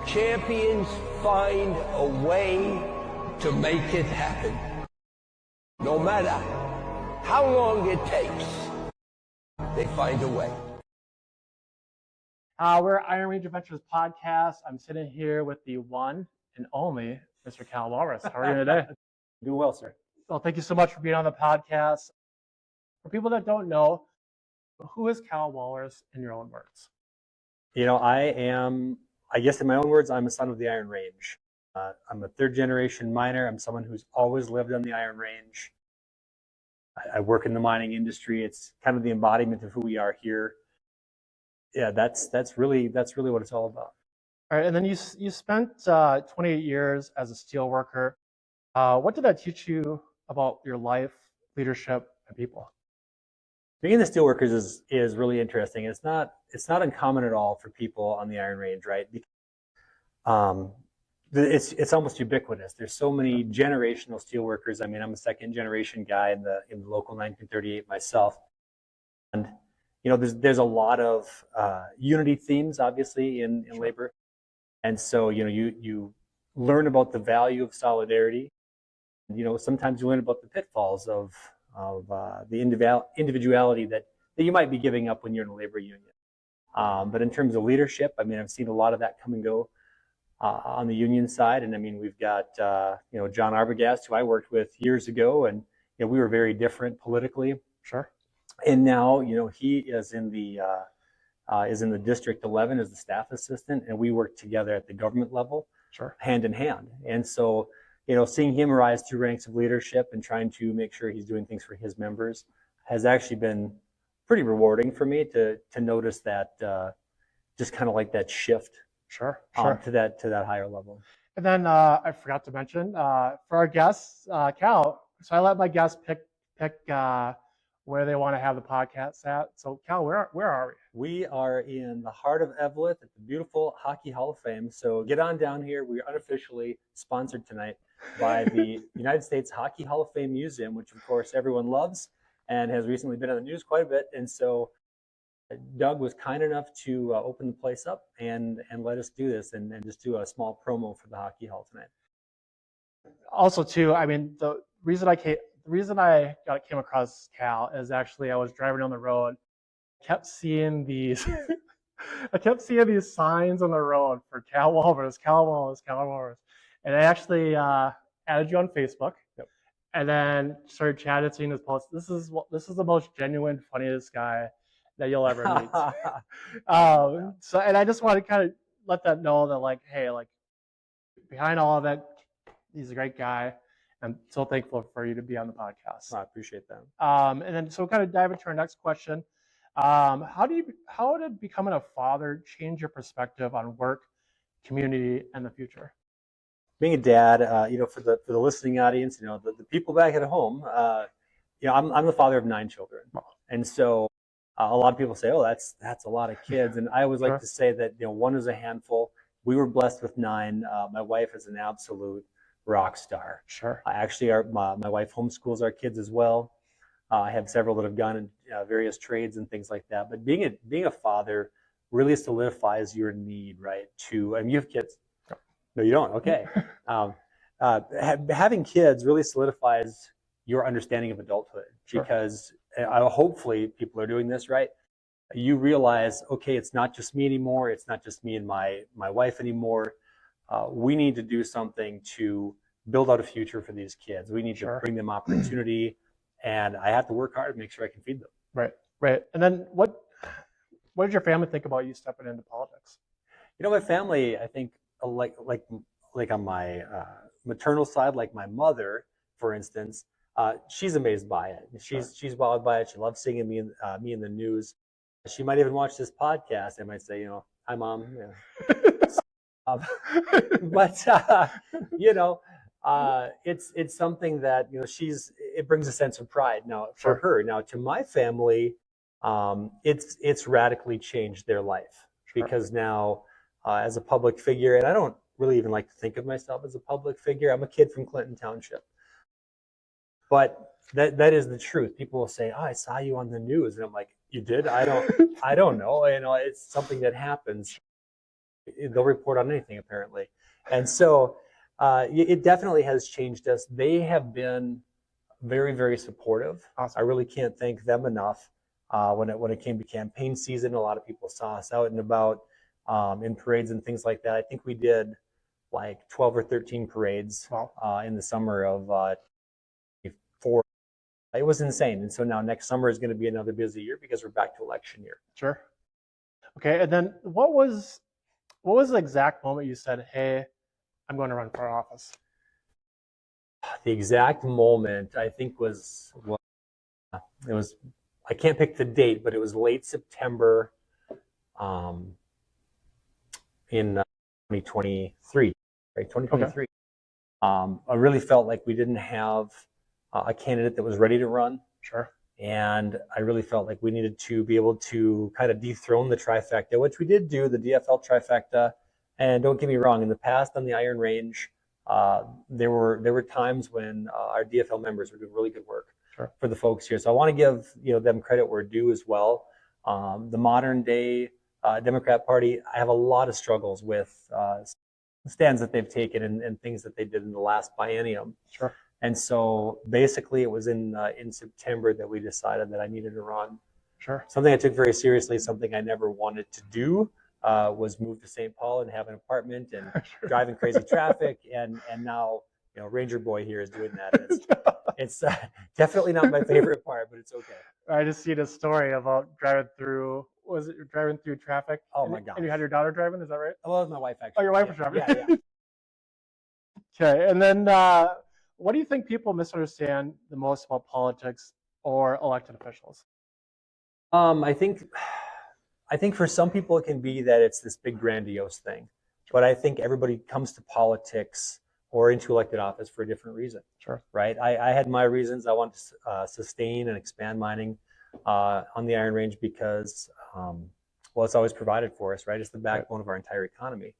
Champions find a way to make it happen. No matter how long it takes, they find a way. We're Iron Range Adventures podcast. I'm sitting here with the one and only Mr. Cal Wallace. How are you today? Doing well, sir. Well, thank you so much for being on the podcast. For people that don't know, who is Cal Wallace in your own words? You know, I guess in my own words, I'm a son of the Iron Range. I'm a third generation miner. I'm someone who's always lived on the Iron Range. I work in the mining industry. It's kind of the embodiment of who we are here. Yeah, that's really what it's all about. All right, and then you spent 28 years as a steel worker. What did that teach you about your life, leadership, and people? Being in the steelworkers is really interesting. It's not uncommon at all for people on the Iron Range, right? It's almost ubiquitous. There's so many generational steelworkers. I mean, I'm a second generation guy in the local 1938 myself, and you know, there's a lot of unity themes, obviously, in labor, and so you know, you learn about the value of solidarity. You know, sometimes you learn about the pitfalls of the individuality that you might be giving up when you're in a labor union. But in terms of leadership, I mean, I've seen a lot of that come and go on the union side. And I mean, we've got you know, John Arbogast, who I worked with years ago, and you know, we were very different politically. Sure. And now, you know, he is in the District 11 as the staff assistant, and we work together at the government level, Sure, hand in hand. And so, you know, seeing him rise through ranks of leadership and trying to make sure he's doing things for his members has actually been pretty rewarding for me to notice that just kind of like that shift, sure. to that higher level. And then I forgot to mention for our guests, Cal. So I let my guests pick where they want to have the podcast at. So Cal, where are we? We are in the heart of Eveleth at the beautiful Hockey Hall of Fame. So get on down here. We're unofficially sponsored tonight by the United States Hockey Hall of Fame Museum, which of course everyone loves and has recently been on the news quite a bit. And so Doug was kind enough to open the place up and let us do this and just do a small promo for the Hockey Hall tonight. Also, too, I mean, the reason I came across Cal is actually I was driving down the road, kept seeing these signs on the road for Cal Wallace, and I actually added you on Facebook. Yep. And then started chatting, seeing his posts. This is the most genuine, funniest guy that you'll ever meet. So, and I just want to kind of let that know that, like, hey, like, behind all of it, he's a great guy. I'm so thankful for you to be on the podcast. I appreciate that. And then, so kind of dive into our next question. How did becoming a father change your perspective on work, community, and the future? Being a dad, you know, for the listening audience, you know, the people back at home, you know, I'm the father of 9 children, and so a lot of people say, "Oh, that's a lot of kids," and I always like to say that, you know, 1 is a handful. We were blessed with 9. My wife is an absolute rock star. Sure. Actually, my wife homeschools our kids as well. I have several that have gone in various trades and things like that. But being a father really solidifies your need, right? And you have kids. No, you don't. Okay. Having kids really solidifies your understanding of adulthood, because hopefully people are doing this, right? You realize, okay, it's not just me anymore. It's not just me and my wife anymore. We need to do something to build out a future for these kids. We need to bring them opportunity, and I have to work hard to make sure I can feed them. Right. And then what did your family think about you stepping into politics? You know, my family, I think, like on my maternal side, like my mother, for instance, she's amazed by it. She's wowed by it. She loves seeing me in the news. She might even watch this podcast and might say, you know, "Hi, Mom." Yeah. But you know, it's something that, you know, it brings a sense of pride now for her. Now, to my family, it's radically changed their life, because now as a public figure, and I don't really even like to think of myself as a public figure. I'm a kid from Clinton Township, but that is the truth. People will say, "Oh, I saw you on the news," and I'm like, "You did? I don't know. You know, it's something that happens." they'll report on anything apparently. And so it definitely has changed us. They have been very, very supportive. Awesome. I really can't thank them enough. When it came to campaign season, a lot of people saw us out and about in parades and things like that. I think we did like 12 or 13 parades in the summer of 4. It was insane. And so now next summer is going to be another busy year because we're back to election year. Sure. Okay. And then what was the exact moment you said, hey, I'm going to run for office? The exact moment I think was I can't pick the date, but it was late September in 2023, right? 2023. Okay. I really felt like we didn't have a candidate that was ready to run. Sure. And I really felt like we needed to be able to kind of dethrone the trifecta, which we did do, the DFL trifecta. And don't get me wrong, in the past on the Iron Range, there were times when our DFL members were doing really good work for the folks here. So I want to give them credit where due as well. The modern day Democrat Party, I have a lot of struggles with stands that they've taken and things that they did in the last biennium. Sure. And so basically it was in September that we decided that I needed to run. Sure. Something I took very seriously, something I never wanted to do, was move to St. Paul and have an apartment and driving crazy traffic. And now, Ranger Boy here is doing that. It's definitely not my favorite part, but it's okay. I just seen a story about driving through traffic? Oh my God. And you had your daughter driving, is that right? Well, it was my wife actually. Oh, your wife was driving? Yeah. Okay, and then what do you think people misunderstand the most about politics or elected officials? I think for some people it can be that it's this big grandiose thing, but I think everybody comes to politics or into elected office for a different reason. Sure. Right. I had my reasons. I wanted to sustain and expand mining on the Iron Range because, it's always provided for us. Right. It's the backbone of our entire economy.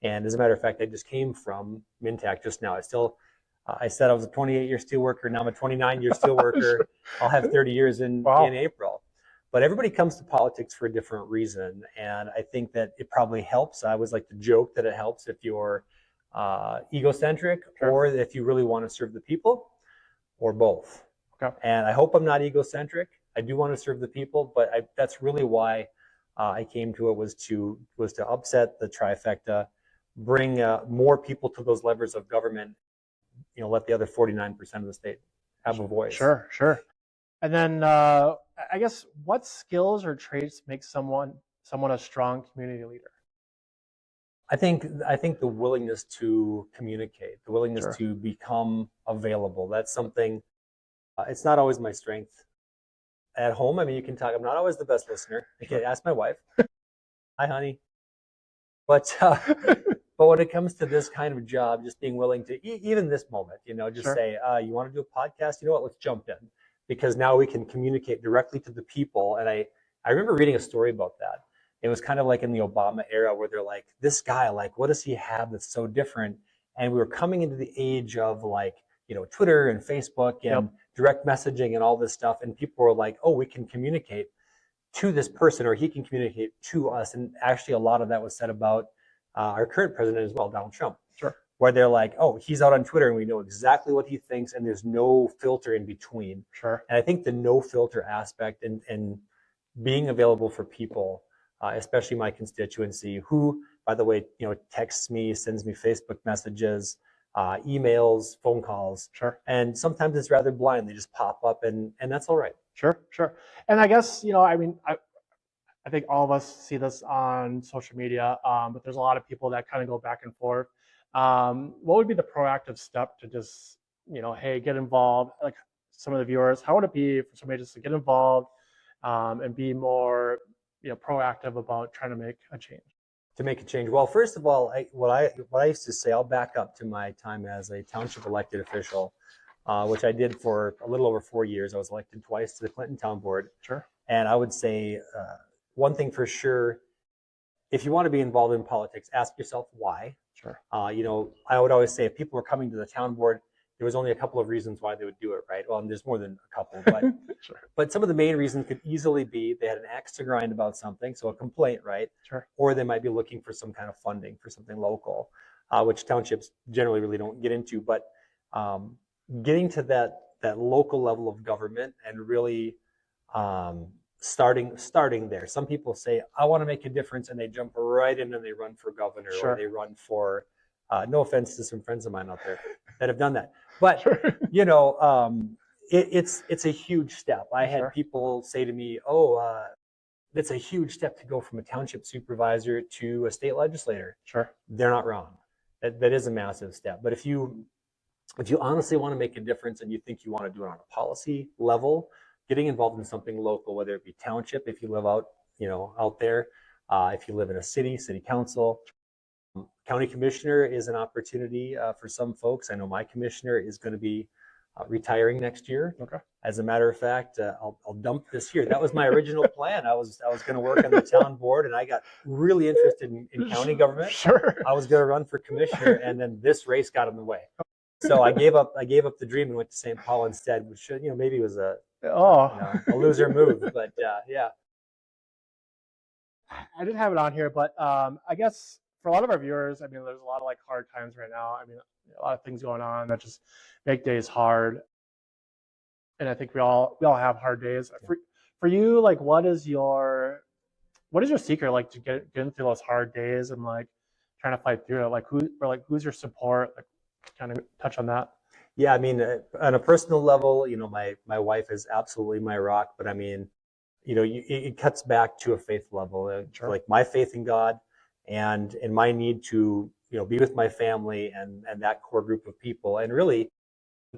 And as a matter of fact, I just came from Mintac just now. I said I was a 28-year steelworker. Now I'm a 29-year steelworker. Sure. I'll have 30 years in April. But everybody comes to politics for a different reason. And I think that it probably helps. I always like to joke that it helps if you're egocentric or if you really want to serve the people, or both. Okay. And I hope I'm not egocentric. I do want to serve the people, but that's really why I came to it was to upset the trifecta, bring more people to those levers of government, let the other 49% of the state have a voice. Sure. And then I guess what skills or traits make someone a strong community leader? I think the willingness to communicate, the willingness to become available. That's something. It's not always my strength. At home, you can talk. I'm not always the best listener. Okay, ask my wife. Hi, honey. But when it comes to this kind of job, just being willing to, even this moment, say, you want to do a podcast? You know what? Let's jump in, because now we can communicate directly to the people. And I remember reading a story about that. It was kind of like in the Obama era where they're like, this guy, what does he have that's so different? And we were coming into the age of Twitter and Facebook and direct messaging and all this stuff. And people were like, oh, we can communicate to this person, or he can communicate to us. And actually a lot of that was said about our current president as well, Donald Trump. Sure. Where they're like, oh, he's out on Twitter and we know exactly what he thinks and there's no filter in between. Sure. And I think the no filter aspect and being available for people, especially my constituency, who, by the way, texts me, sends me Facebook messages, emails, phone calls. Sure. And sometimes it's rather blind. They just pop up and that's all right. Sure. And I guess, I think all of us see this on social media, but there's a lot of people that kind of go back and forth. What would be the proactive step to just, hey, get involved? Like some of the viewers, how would it be for somebody just to get involved and be more, proactive about trying to make a change? To make a change. Well, first of all, what I used to say, I'll back up to my time as a township elected official, which I did for a little over 4 years. I was elected twice to the Clinton Town Board. Sure. And I would say one thing for sure, if you want to be involved in politics, ask yourself why. Sure. I would always say if people were coming to the town board, there was only a couple of reasons why they would do it, right? Well, and there's more than a couple, but Sure. but some of the main reasons could easily be they had an axe to grind about something, so a complaint, right? Sure. Or they might be looking for some kind of funding for something local, which townships generally really don't get into. But getting to that local level of government and really starting there. Some people say, I want to make a difference, and they jump right in and they run for governor, Sure. or they run for, no offense to some friends of mine out there that have done that. But, Sure. you know, it's a huge step. I had Sure. people say to me, it's a huge step to go from a township supervisor to a state legislator. Sure. They're not wrong. That is a massive step. But if you honestly want to make a difference and you think you want to do it on a policy level, getting involved in something local, whether it be township, if you live out there, if you live in a city council, county commissioner is an opportunity for some folks. I know my commissioner is going to be retiring next year. Okay. As a matter of fact, I'll dump this here. That was my original plan. I was going to work on the town board, and I got really interested in county government. Sure. I was going to run for commissioner, and then this race got in the way. So I gave up the dream and went to St. Paul instead, which maybe was a loser move, but yeah. I didn't have it on here, but I guess for a lot of our viewers, I mean, there's a lot of like hard times right now. I mean, a lot of things going on that just make days hard, and I think we all have hard days. Yeah. For you, like, what is your secret, like, to getting through those hard days and like trying to fight through it? Like, who's your support? Like, kind of touch on that. Yeah, I mean, on a personal level, my wife is absolutely my rock. But I mean, it cuts back to a faith level, Sure. Like my faith in God, and my need to be with my family and that core group of people, and really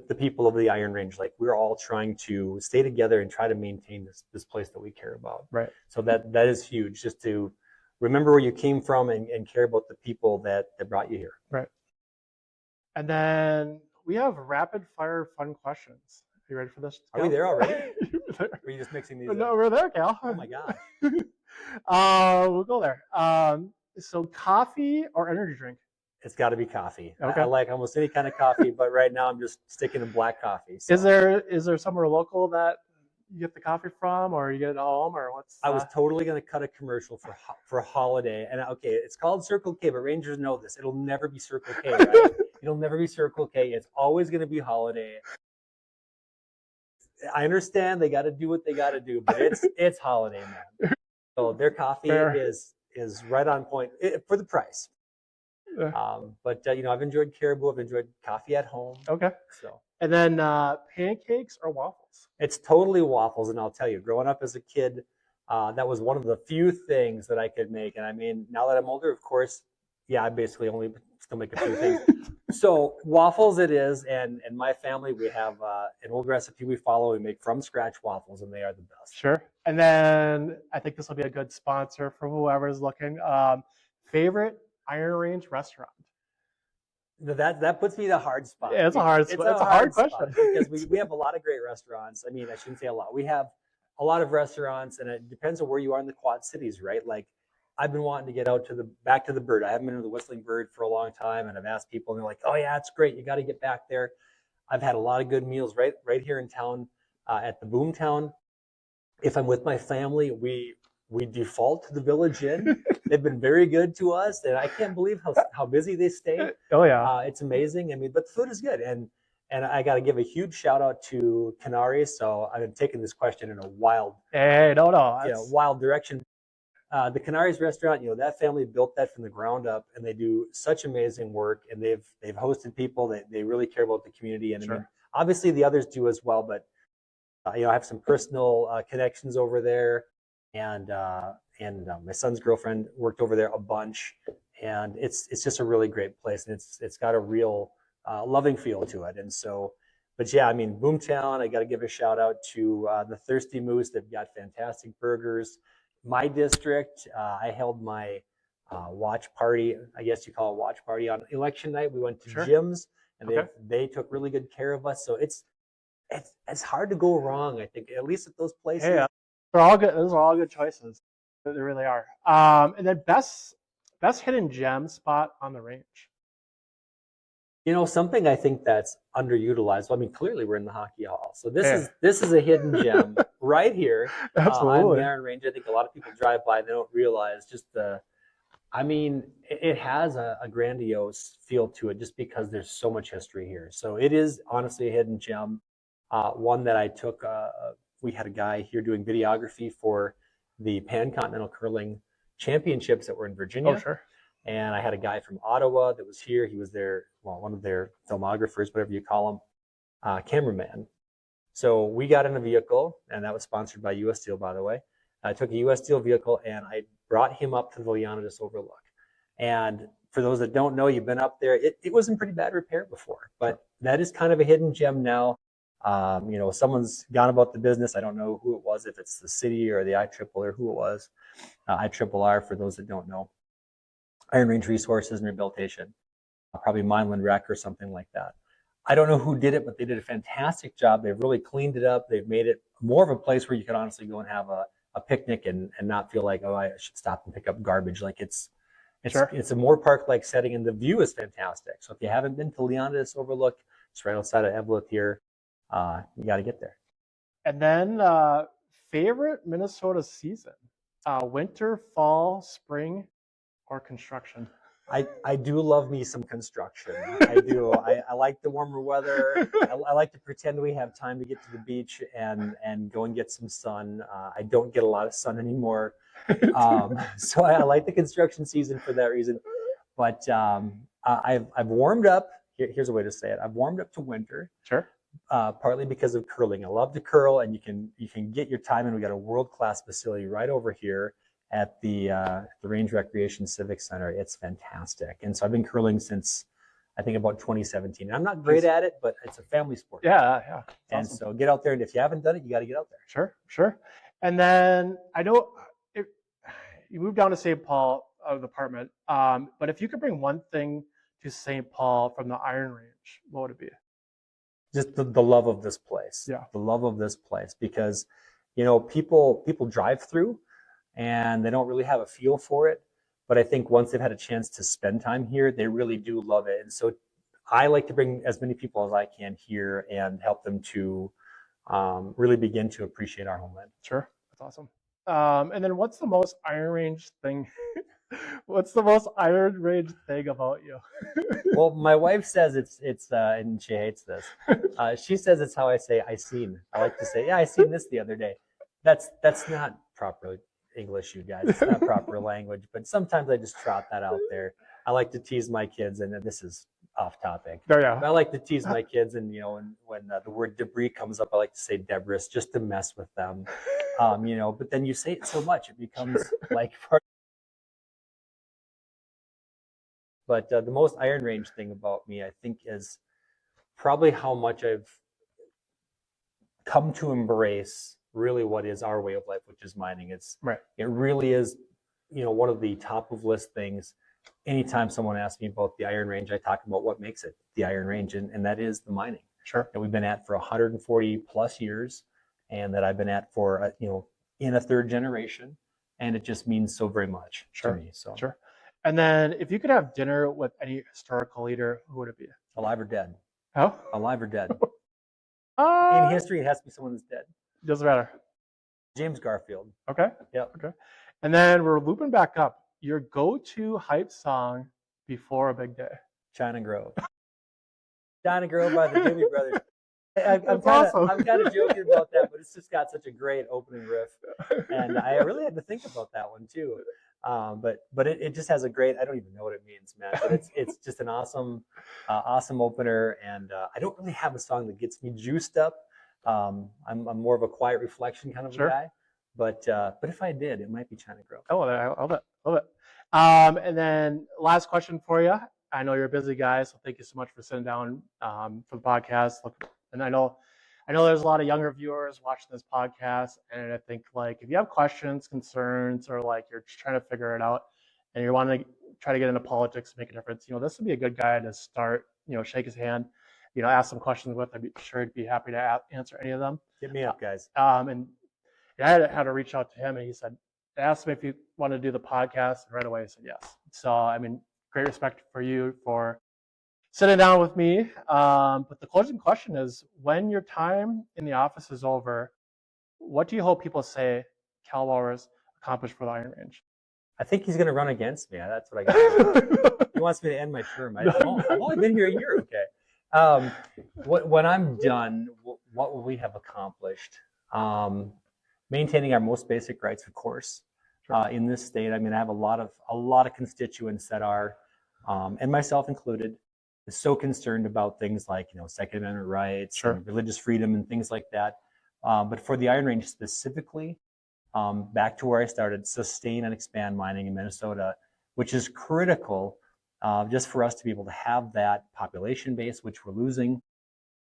the people of the Iron Range. Like, we're all trying to stay together and try to maintain this place that we care about. Right. So that is huge, just to remember where you came from and care about the people that brought you here. Right. And then we have rapid fire fun questions. Are you ready for this, Cal? Are we there already? Or are you just mixing these No, up? we're there, Cal. Oh my gosh. We'll go there. So coffee or energy drink? It's got to be coffee. Okay. I like almost any kind of coffee, but right now I'm just sticking to black coffee. So. Is there somewhere local that you get the coffee from, or you get it at home, or what's? I was totally going to cut a commercial for a holiday, and okay, it's called Circle K, but Rangers know this. It'll never be Circle K, right? It'll never be Circle K. It's always going to be Holiday. I understand they got to do what they got to do, but it's Holiday, man. So their coffee is right on point for the price. But I've enjoyed Caribou. I've enjoyed coffee at home. Okay. So. And then pancakes or waffles? It's totally waffles, and I'll tell you, growing up as a kid, that was one of the few things that I could make. And I mean, now that I'm older, of course, I basically only still make a few things. So waffles it is, and my family, we have an old recipe we follow. We make from scratch waffles, and they are the best. Sure. And then I think this will be a good sponsor for whoever's looking. Favorite Iron Range restaurant? That puts me in a hard spot. Yeah, it's a hard question because we have a lot of great restaurants. I mean, I shouldn't say a lot. We have a lot of restaurants, and it depends on where you are in the Quad Cities, right? Like, I've been wanting to get out back to the Bird. I haven't been to the Whistling Bird for a long time, and I've asked people, and they're like, "Oh yeah, it's great. You got to get back there." I've had a lot of good meals right here in town at the Boomtown. If I'm with my family, we default to the Village Inn. They've been very good to us, and I can't believe how busy they stay. Oh yeah, it's amazing. I mean, but the food is good, and I got to give a huge shout out to Canaries. So I've been taking this question in a wild direction. The Canaries restaurant, that family built that from the ground up, and they do such amazing work, and they've hosted people that they really care about the community, and sure. I mean, obviously the others do as well, but I have some personal connections over there, and my son's girlfriend worked over there a bunch, and it's just a really great place, and it's got a real loving feel to it, and so. But yeah, I mean, Boomtown, I got to give a shout out to the Thirsty Moose. They've got fantastic burgers. My district, I held my watch party, I guess you call it watch party, on election night. We went to Sure. Jim's, and Okay. they took really good care of us. So it's hard to go wrong, I think, at least at those places. Yeah, they're all good. Those are all good choices. They really are. And then best hidden gem spot on the range. You know, something I think that's underutilized. Well, I mean, clearly we're in the hockey hall, so Yeah. this is a hidden gem right here on the Absolutely. Iron Range. I think a lot of people drive by, they don't realize just the. I mean, it has a grandiose feel to it just because there's so much history here. So it is honestly a hidden gem. One that I took. We had a guy here doing videography for the Pan Continental Curling Championships that were in Oh, Virginia. sure. And I had a guy from Ottawa that was here. He was their, well, one of their filmographers, whatever you call them, cameraman. So we got in a vehicle, and that was sponsored by U.S. Steel, by the way. I took a U.S. Steel vehicle, and I brought him up to the Leonidas Overlook. And for those that don't know, you've been up there, it was in pretty bad repair before, but that is kind of a hidden gem now. You know, someone's gone about the business. I don't know who it was, if it's the city or the IRRR or who it was. IRRR, for those that don't know. Iron Range Resources and Rehabilitation, probably Mineland Rec or something like that. I don't know who did it, but they did a fantastic job. They've really cleaned it up. They've made it more of a place where you can honestly go and have a picnic and not feel like, oh, I should stop and pick up garbage. Like Sure. it's a more park-like setting, and the view is fantastic. So if you haven't been to Leonidas Overlook, it's right outside of Eveleth here. You got to get there. And then favorite Minnesota season? Winter, fall, spring, or construction? I do love me some construction. I do. I like the warmer weather. I like to pretend we have time to get to the beach and go and get some sun. I don't get a lot of sun anymore. So I like the construction season for that reason. But I've warmed up. Here's a way to say it. I've warmed up to winter. Sure. Partly because of curling. I love to curl, and you can get your time in. We got a world-class facility right over here at the Range Recreation Civic Center. It's fantastic. And so I've been curling since I think about 2017. And I'm not great at it, but it's a family sport. Yeah. And awesome. So get out there, and if you haven't done it, you got to get out there. Sure. And then I know you moved down to St. Paul of the apartment, but if you could bring one thing to St. Paul from the Iron Range, what would it be? Just the love of this place. Yeah. The love of this place, because, you know, people drive through and they don't really have a feel for it. But I think once they've had a chance to spend time here, they really do love it. And so I like to bring as many people as I can here and help them to really begin to appreciate our homeland. Sure. That's awesome. And then what's the most Iron Range thing? What's the most Iron Range thing about you? Well, my wife says it's and she hates this. She says it's how I say I seen. I like to say, yeah, I seen this the other day. That's not proper English, you guys. It's not proper language, but sometimes I just trot that out there. I like to tease my kids, and this is off topic. Oh, yeah. But I like to tease my kids, and, you know, when the word debris comes up, I like to say debris just to mess with them. You know, but then you say it so much, it becomes like part. But the most Iron Range thing about me, I think, is probably how much I've come to embrace really what is our way of life, which is mining. It really is, you know, one of the top of list things. Anytime someone asks me about the Iron Range, I talk about what makes it the Iron Range, and that is the mining. Sure. That we've been at for 140 plus years, and that I've been at for, you know, in a third generation, and it just means so very much to me. So sure. And then if you could have dinner with any historical leader, who would it be? Alive or dead? Oh? Alive or dead? In history, it has to be someone that's dead. Doesn't matter. James Garfield. Okay. Yep. Okay. And then we're looping back up. Your go-to hype song before a big day. China Grove. China Grove by the Doobie Brothers. I'm kind of joking about that, but it's just got such a great opening riff, and I really had to think about that one too. But it just has a great, I don't even know what it means, man. But it's just an awesome opener, and I don't really have a song that gets me juiced up. I'm more of a quiet reflection kind of a guy. But if I did, it might be China Grove. Oh, I love it. And then last question for you. I know you're a busy guy, so thank you so much for sitting down for the podcast. And I know there's a lot of younger viewers watching this podcast, and I think, like, if you have questions, concerns, or like you're just trying to figure it out and you want to try to get into politics, make a difference, you know, this would be a good guy to start, you know, shake his hand, you know, ask some questions with. I'd be sure he'd be happy to answer any of them. Hit me up, guys. And I had to reach out to him, and he said, asked me if he wanted to do the podcast, and right away I said yes. So, I mean, great respect for you for sitting down with me. But the closing question is, when your time in the office is over, what do you hope people say Cal Wallace accomplished for the Iron Range? I think he's going to run against me. That's what I got. He wants me to end my term. I've only been here a year. Okay. When I'm done, what will we have accomplished? Maintaining our most basic rights, of course, in this state. I mean, I have a lot of constituents that are, and myself included, is so concerned about things like Second Amendment rights, and religious freedom, and things like that. But for the Iron Range specifically, back to where I started, sustain and expand mining in Minnesota, which is critical just for us to be able to have that population base, which we're losing.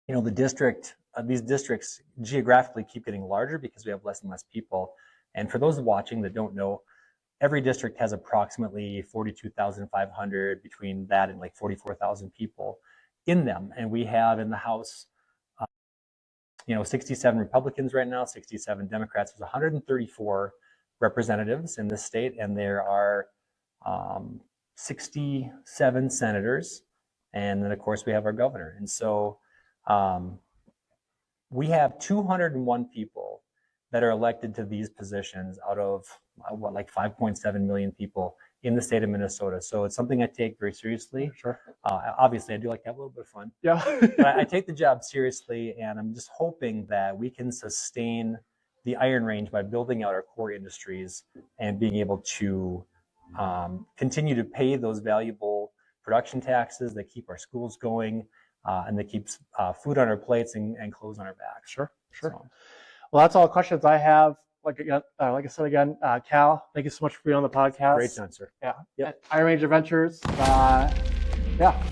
The district, these districts geographically keep getting larger because we have less and less people. And for those watching that don't know, every district has approximately 42,500, between that and like 44,000 people in them. And we have in the House, 67 Republicans right now, 67 Democrats. There's 134 representatives in this state, and there are 67 senators. And then, of course, we have our governor. And so we have 201 people that are elected to these positions out of like 5.7 million people in the state of Minnesota. So it's something I take very seriously. Sure. Obviously, I do like to have a little bit of fun. Yeah. But I take the job seriously, and I'm just hoping that we can sustain the Iron Range by building out our core industries and being able to continue to pay those valuable production taxes that keep our schools going and that keeps food on our plates and clothes on our backs. Sure. So. Well, that's all the questions I have. Like I said again, Cal, thank you so much for being on the podcast. Great answer. Yeah. Yep. Iron Range Adventures. Yeah.